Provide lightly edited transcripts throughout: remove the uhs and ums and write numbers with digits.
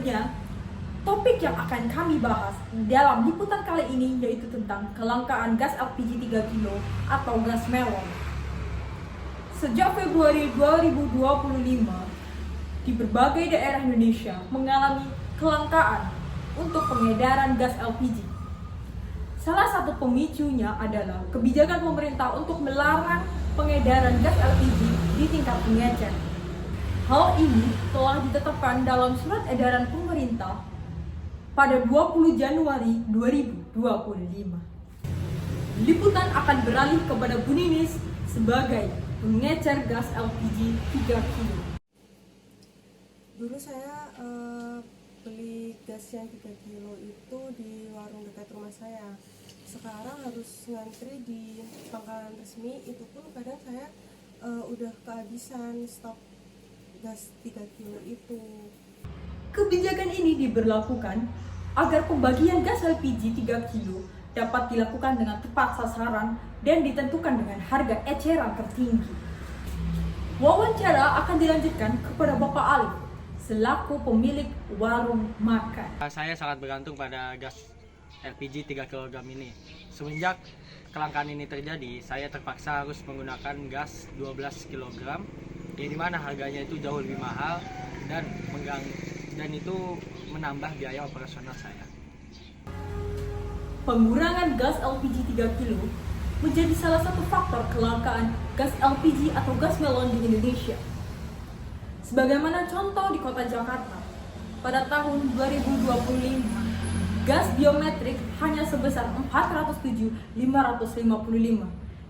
Selanjutnya, topik yang akan kami bahas dalam liputan kali ini yaitu tentang kelangkaan gas LPG 3 kilo atau gas melon. Sejak Februari 2025, di berbagai daerah Indonesia mengalami kelangkaan untuk pengedaran gas LPG. Salah satu pemicunya adalah kebijakan pemerintah untuk melarang pengedaran gas LPG di tingkat pengecer. Hal ini telah ditetapkan dalam surat edaran pemerintah pada 20 Januari 2025. Liputan akan beralih kepada Bu Ninis sebagai pengecer gas LPG 3 kilo. Dulu saya beli gas yang 3 kilo itu di warung dekat rumah saya. Sekarang harus ngantri di pangkalan resmi, itu pun kadang saya udah kehabisan stok gas 3 kilo itu. Kebijakan ini diberlakukan agar pembagian gas LPG 3 kilo dapat dilakukan dengan tepat sasaran dan ditentukan dengan harga eceran tertinggi. Wawancara akan dilanjutkan kepada Bapak Alif selaku pemilik warung makan. Saya sangat bergantung pada gas LPG 3 kg ini. Semenjak kelangkaan ini terjadi, saya terpaksa harus menggunakan gas 12 kg, yang dimana harganya itu jauh lebih mahal dan itu menambah biaya operasional saya. Pengurangan gas LPG 3 kilo menjadi salah satu faktor kelangkaan gas LPG atau gas melon di Indonesia. Sebagaimana contoh di kota Jakarta, pada tahun 2025, gas biometrik hanya sebesar 407.555,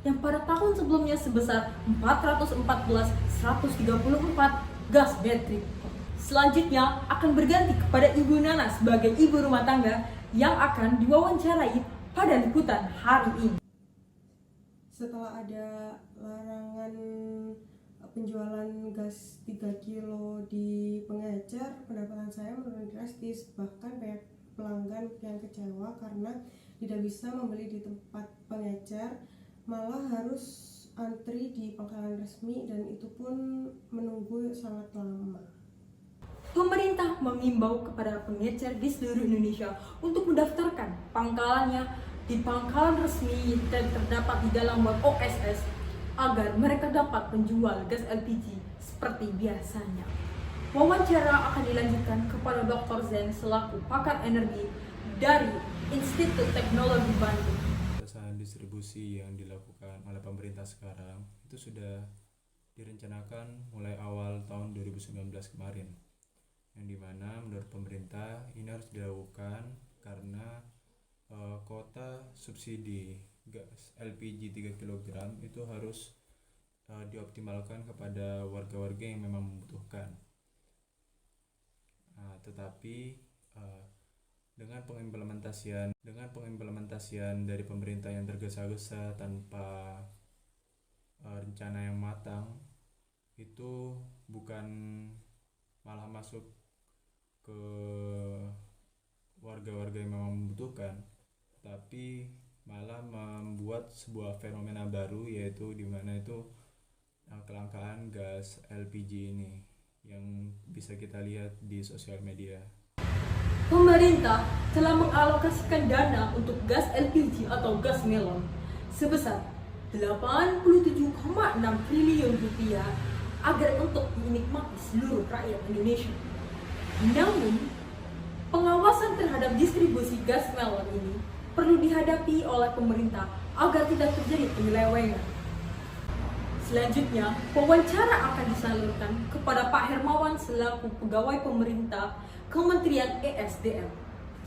yang pada tahun sebelumnya sebesar 414.134 gas metrik. Selanjutnya akan berganti kepada Ibu Nana sebagai ibu rumah tangga yang akan diwawancarai pada liputan hari ini. Setelah ada larangan penjualan gas 3 kilo di pengecer, pendapatan saya menurun drastis. Bahkan banyak pelanggan yang kecewa karena tidak bisa membeli di tempat pengecer, malah harus antri di pangkalan resmi dan itu pun menunggu sangat lama. Pemerintah mengimbau kepada pengecer di seluruh Indonesia untuk mendaftarkan pangkalannya di pangkalan resmi yang terdapat di dalam web OSS agar mereka dapat menjual gas LPG seperti biasanya. Wawancara akan dilanjutkan kepada Dr. Zen selaku pakar energi dari Institut Teknologi Bandung. Berdasarkan distribusi yang dilakukan oleh pemerintah sekarang itu sudah direncanakan mulai awal tahun 2019 kemarin, yang dimana menurut pemerintah ini harus dilakukan karena kuota subsidi gas LPG 3 kg itu harus dioptimalkan kepada warga-warga yang memang membutuhkan. Tetapi dengan pengimplementasian dari pemerintah yang tergesa-gesa tanpa rencana yang matang, itu bukan malah masuk ke warga-warga yang memang membutuhkan, tapi malah membuat sebuah fenomena baru, yaitu di mana itu kelangkaan gas LPG ini yang bisa kita lihat di sosial media. Pemerintah telah mengalokasikan dana untuk gas LPG atau gas melon sebesar 87,6 triliun rupiah agar untuk dinikmati seluruh rakyat Indonesia. Namun, pengawasan terhadap distribusi gas melon ini perlu dihadapi oleh pemerintah agar tidak terjadi penyelewengan. Selanjutnya, wawancara akan disalurkan kepada Pak Hermawan selaku pegawai pemerintah Kementerian ESDM.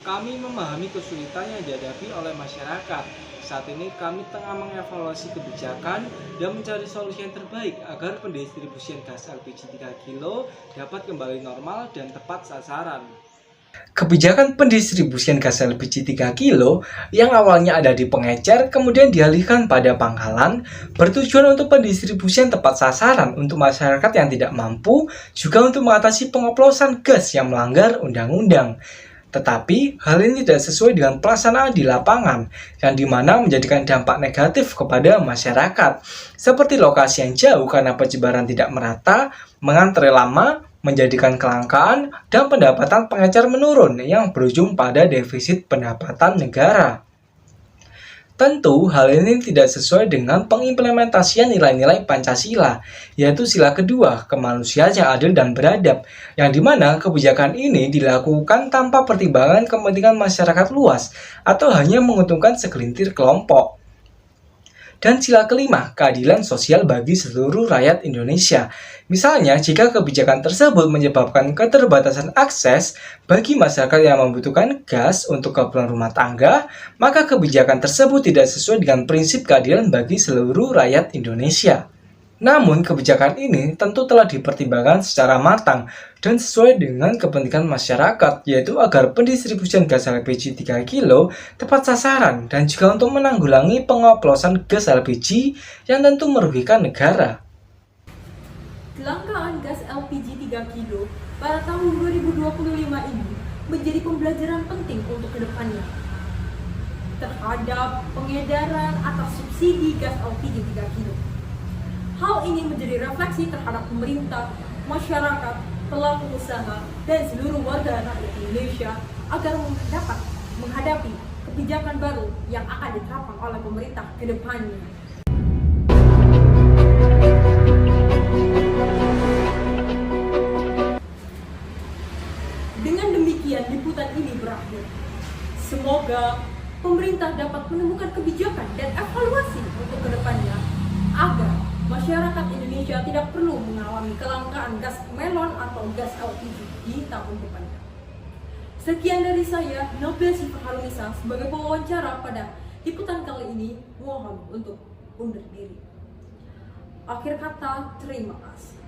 Kami memahami kesulitan yang dihadapi oleh masyarakat. Saat ini kami tengah mengevaluasi kebijakan dan mencari solusi yang terbaik agar pendistribusian gas LPG 3 kilo dapat kembali normal dan tepat sasaran. Kebijakan pendistribusian gas LPG 3 kilo yang awalnya ada di pengecer kemudian dialihkan pada pangkalan bertujuan untuk pendistribusian tepat sasaran untuk masyarakat yang tidak mampu, juga untuk mengatasi pengoplosan gas yang melanggar undang-undang. Tetapi hal ini tidak sesuai dengan pelaksanaan di lapangan, yang dimana menjadikan dampak negatif kepada masyarakat, seperti lokasi yang jauh karena penyebaran tidak merata, mengantre lama, menjadikan kelangkaan dan pendapatan pengecer menurun yang berujung pada defisit pendapatan negara. Tentu, hal ini tidak sesuai dengan pengimplementasian nilai-nilai Pancasila, yaitu sila kedua, kemanusiaan yang adil dan beradab, yang dimana kebijakan ini dilakukan tanpa pertimbangan kepentingan masyarakat luas atau hanya menguntungkan segelintir kelompok. Dan sila kelima, keadilan sosial bagi seluruh rakyat Indonesia. Misalnya, jika kebijakan tersebut menyebabkan keterbatasan akses bagi masyarakat yang membutuhkan gas untuk keperluan rumah tangga, maka kebijakan tersebut tidak sesuai dengan prinsip keadilan bagi seluruh rakyat Indonesia. Namun, kebijakan ini tentu telah dipertimbangkan secara matang dan sesuai dengan kepentingan masyarakat, yaitu agar pendistribusian gas LPG 3 kg tepat sasaran dan juga untuk menanggulangi pengoplosan gas LPG yang tentu merugikan negara. Kelangkaan gas LPG 3 kg pada tahun 2025 ini menjadi pembelajaran penting untuk kedepannya terhadap pengedaran atas subsidi gas LPG 3 kg. Hal ini menjadi refleksi terhadap pemerintah, masyarakat, pelaku usaha, dan seluruh warga rakyat Indonesia agar dapat menghadapi kebijakan baru yang akan diterapkan oleh pemerintah ke depannya. Dengan demikian, liputan ini berakhir. Semoga pemerintah dapat menemukan kebijakan dan evaluasi untuk kedepannya agar masyarakat Indonesia tidak perlu mengalami kelangkaan gas melon atau gas LPG di tahun depannya. Sekian dari saya, Nabila Syifa sebagai pewawancara pada liputan kali ini, mohon untuk undur diri. Akhir kata, terima kasih.